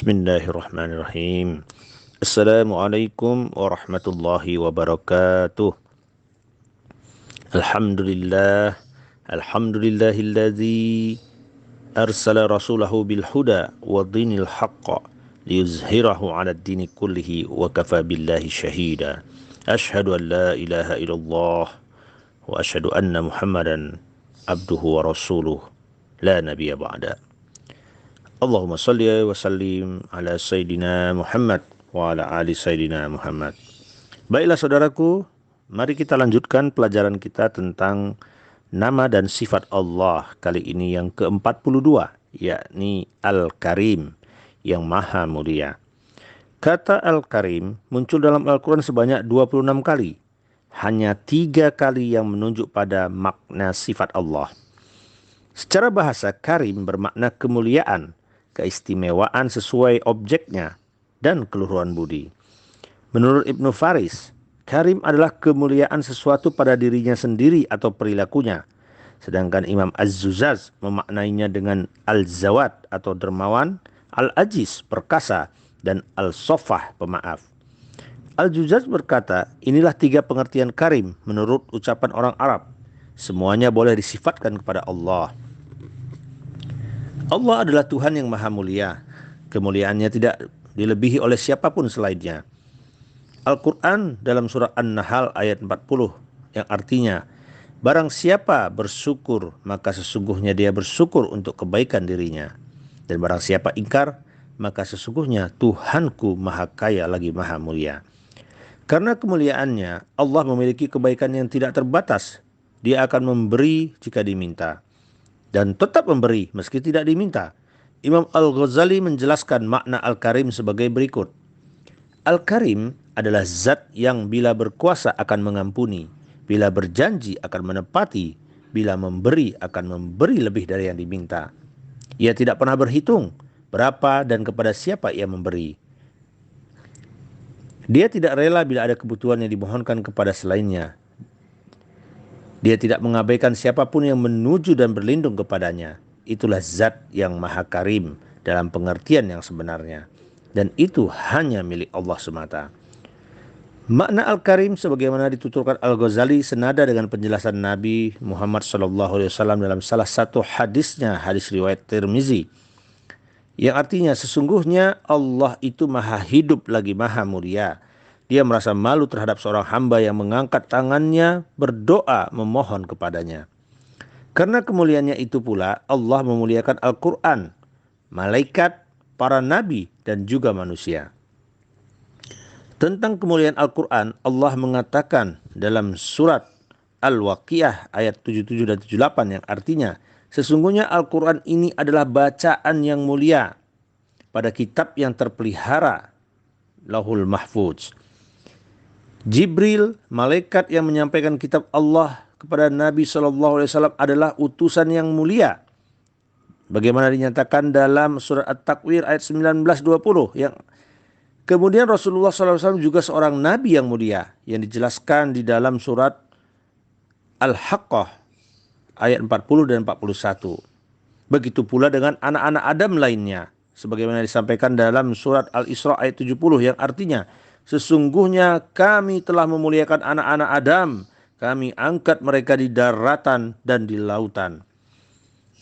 Bismillahirrahmanirrahim. Assalamualaikum warahmatullahi wabarakatuh. Alhamdulillah. Alhamdulillahilladzi arsala rasulahu bil huda wa dinil haqq liyuzhirahu 'ala ad-dini kullihi wa kafa billahi shahida. Asyhadu an la ilaha illallah wa asyhadu anna Muhammadan abduhu wa rasuluh la nabiyya ba'da. Allahumma salli wa sallim ala Sayyidina Muhammad wa ala ali Sayyidina Muhammad. Baiklah saudaraku, mari kita lanjutkan pelajaran kita tentang nama dan sifat Allah. Kali ini yang ke-42, yakni Al-Karim, yang maha mulia. Kata Al-Karim muncul dalam Al-Quran sebanyak 26 kali. Hanya 3 kali yang menunjuk pada makna sifat Allah. Secara bahasa, Karim bermakna kemuliaan, keistimewaan sesuai objeknya, dan keluhuran budi. Menurut Ibnu Faris, Karim adalah kemuliaan sesuatu pada dirinya sendiri atau perilakunya. Sedangkan Imam Az-Zuzaz memaknainya dengan Al-Zawad atau dermawan, Al-Ajiz perkasa, dan Al-Sofah pemaaf. Al-Zuzaz berkata, inilah 3 pengertian Karim menurut ucapan orang Arab. Semuanya boleh disifatkan kepada Allah. Allah adalah Tuhan yang maha mulia. Kemuliaannya tidak dilebihi oleh siapapun selainnya. Al-Quran dalam surah An-Nahl ayat 40 yang artinya, barang siapa bersyukur maka sesungguhnya dia bersyukur untuk kebaikan dirinya. Dan barang siapa ingkar maka sesungguhnya Tuhanku maha kaya lagi maha mulia. Karena kemuliaannya, Allah memiliki kebaikan yang tidak terbatas. Dia akan memberi jika diminta, dan tetap memberi meski tidak diminta. Imam Al-Ghazali menjelaskan makna Al-Karim sebagai berikut. Al-Karim adalah zat yang bila berkuasa akan mengampuni, bila berjanji akan menepati, bila memberi akan memberi lebih dari yang diminta. Ia tidak pernah berhitung berapa dan kepada siapa ia memberi. Dia tidak rela bila ada kebutuhan yang dimohonkan kepada selainnya. Dia tidak mengabaikan siapapun yang menuju dan berlindung kepadanya. Itulah zat yang maha karim dalam pengertian yang sebenarnya. Dan itu hanya milik Allah semata. Makna Al-Karim sebagaimana dituturkan Al-Ghazali senada dengan penjelasan Nabi Muhammad SAW dalam salah satu hadisnya, hadis riwayat Tirmizi, yang artinya sesungguhnya Allah itu maha hidup lagi maha mulia. Dia merasa malu terhadap seorang hamba yang mengangkat tangannya berdoa memohon kepadanya. Karena kemuliaannya itu pula Allah memuliakan Al-Quran, malaikat, para nabi, dan juga manusia. Tentang kemuliaan Al-Quran, Allah mengatakan dalam surat Al-Waqiah ayat 77 dan 78 yang artinya, sesungguhnya Al-Quran ini adalah bacaan yang mulia pada kitab yang terpelihara, Lauhul Mahfuz. Jibril, malaikat yang menyampaikan kitab Allah kepada Nabi SAW adalah utusan yang mulia. Bagaimana dinyatakan dalam surat At-Takwir ayat 19-20. Yang kemudian Rasulullah SAW juga seorang Nabi yang mulia, yang dijelaskan di dalam surat Al-Haqqah ayat 40 dan 41. Begitu pula dengan anak-anak Adam lainnya, sebagaimana disampaikan dalam surat Al-Isra ayat 70 yang artinya, sesungguhnya kami telah memuliakan anak-anak Adam. Kami angkat mereka di daratan dan di lautan.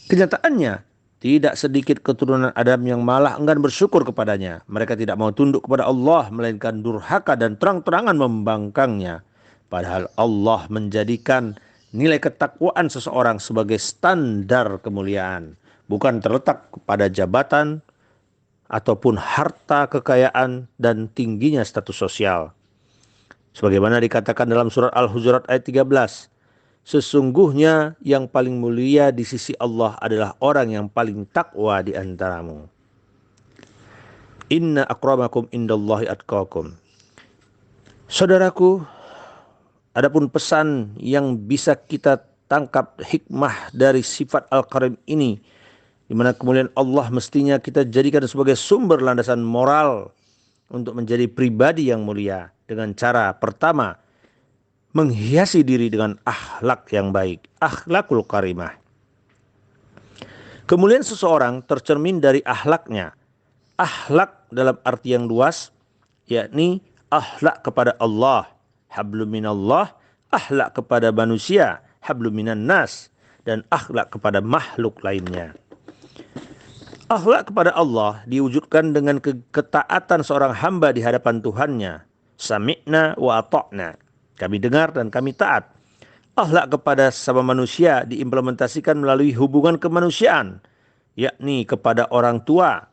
Kenyataannya, tidak sedikit keturunan Adam yang malah enggan bersyukur kepadanya. Mereka tidak mau tunduk kepada Allah, melainkan durhaka dan terang-terangan membangkangnya. Padahal Allah menjadikan nilai ketakwaan seseorang sebagai standar kemuliaan. Bukan terletak pada jabatan, ataupun harta, kekayaan, dan tingginya status sosial. Sebagaimana dikatakan dalam surat Al-Hujurat ayat 13. Sesungguhnya yang paling mulia di sisi Allah adalah orang yang paling takwa di antaramu. Inna akramakum indallahi atqakum. Saudaraku, adapun pesan yang bisa kita tangkap hikmah dari sifat Al-Karim ini, di mana kemuliaan Allah mestinya kita jadikan sebagai sumber landasan moral untuk menjadi pribadi yang mulia dengan cara pertama, menghiasi diri dengan akhlak yang baik, akhlakul karimah. Kemuliaan seseorang tercermin dari akhlaknya. Akhlak dalam arti yang luas, yakni akhlak kepada Allah, hablum minallah, akhlak kepada manusia, hablum minan nas, dan akhlak kepada makhluk lainnya. Akhlak kepada Allah diwujudkan dengan ketaatan seorang hamba di hadapan Tuhannya. Sami'na wa ata'na. Kami dengar dan kami taat. Akhlak kepada sesama manusia diimplementasikan melalui hubungan kemanusiaan, yakni kepada orang tua,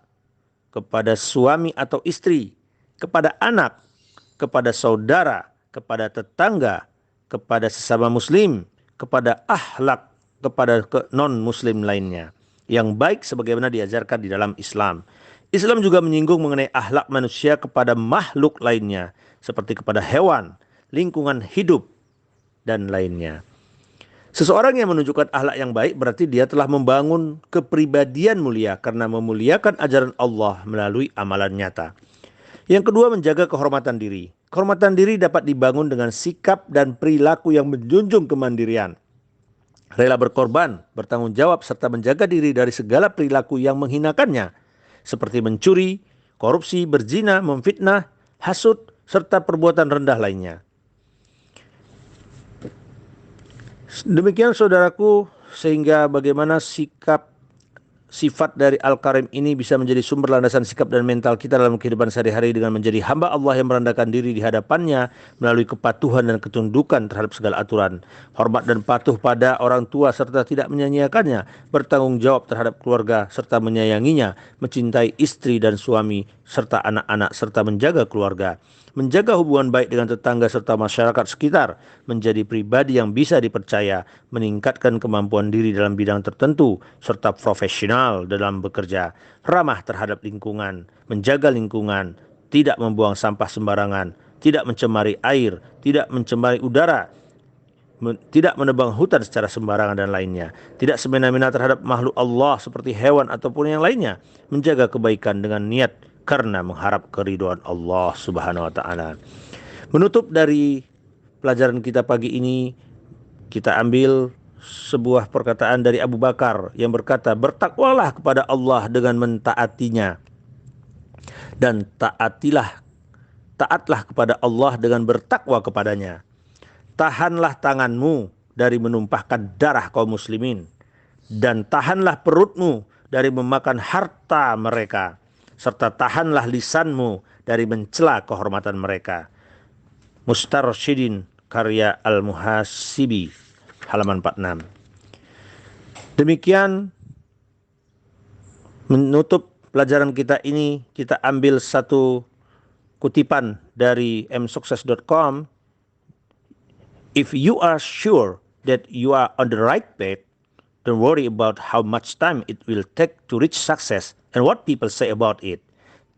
kepada suami atau istri, kepada anak, kepada saudara, kepada tetangga, kepada sesama muslim, kepada akhlak kepada non-muslim lainnya yang baik sebagaimana diajarkan di dalam Islam. Islam juga menyinggung mengenai akhlak manusia kepada makhluk lainnya seperti kepada hewan, lingkungan hidup, dan lainnya. Seseorang yang menunjukkan akhlak yang baik berarti dia telah membangun kepribadian mulia karena memuliakan ajaran Allah melalui amalan nyata. Yang kedua, menjaga kehormatan diri. Kehormatan diri dapat dibangun dengan sikap dan perilaku yang menjunjung kemandirian, rela berkorban, bertanggung jawab, serta menjaga diri dari segala perilaku yang menghinakannya, seperti mencuri, korupsi, berzina, memfitnah, hasut, serta perbuatan rendah lainnya. Demikian saudaraku, sehingga bagaimana sifat dari Al-Karim ini bisa menjadi sumber landasan sikap dan mental kita dalam kehidupan sehari-hari dengan menjadi hamba Allah yang merendahkan diri di hadapannya melalui kepatuhan dan ketundukan terhadap segala aturan, hormat dan patuh pada orang tua serta tidak menyanyiakannya, bertanggung jawab terhadap keluarga serta menyayanginya, mencintai istri dan suami serta anak-anak serta menjaga keluarga, menjaga hubungan baik dengan tetangga serta masyarakat sekitar, menjadi pribadi yang bisa dipercaya, meningkatkan kemampuan diri dalam bidang tertentu, serta profesional dalam bekerja, ramah terhadap lingkungan, menjaga lingkungan, tidak membuang sampah sembarangan, tidak mencemari air, tidak mencemari udara, tidak menebang hutan secara sembarangan dan lainnya, tidak semena-mena terhadap makhluk Allah seperti hewan ataupun yang lainnya, menjaga kebaikan dengan niat karena mengharap keridhaan Allah Subhanahu wa taala. Menutup dari pelajaran kita pagi ini, kita ambil sebuah perkataan dari Abu Bakar yang berkata, bertakwalah kepada Allah dengan mentaatinya, dan taatlah kepada Allah dengan bertakwa kepadanya. Tahanlah tanganmu dari menumpahkan darah kaum muslimin, dan tahanlah perutmu dari memakan harta mereka, serta tahanlah lisanmu dari mencela kehormatan mereka. Mustarsyidin, karya Al-Muhasibi, halaman 46. Demikian menutup pelajaran kita ini, kita ambil satu kutipan dari msukses.com. If you are sure that you are on the right path, don't worry about how much time it will take to reach success and what people say about it.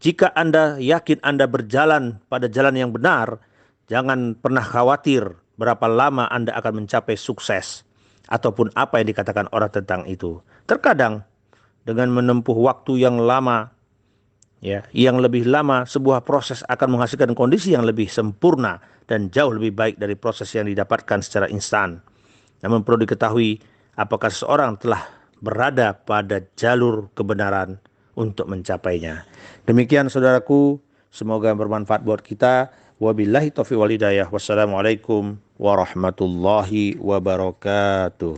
Jika Anda yakin Anda berjalan pada jalan yang benar, jangan pernah khawatir berapa lama Anda akan mencapai sukses ataupun apa yang dikatakan orang tentang itu. Terkadang dengan menempuh waktu yang lama, yang lebih lama, sebuah proses akan menghasilkan kondisi yang lebih sempurna dan jauh lebih baik dari proses yang didapatkan secara instan. Namun perlu diketahui apakah seseorang telah berada pada jalur kebenaran untuk mencapainya. Demikian saudaraku, semoga bermanfaat buat kita. Wabillahi taufiq wal hidayah. Wassalamualaikum warahmatullahi wabarakatuh.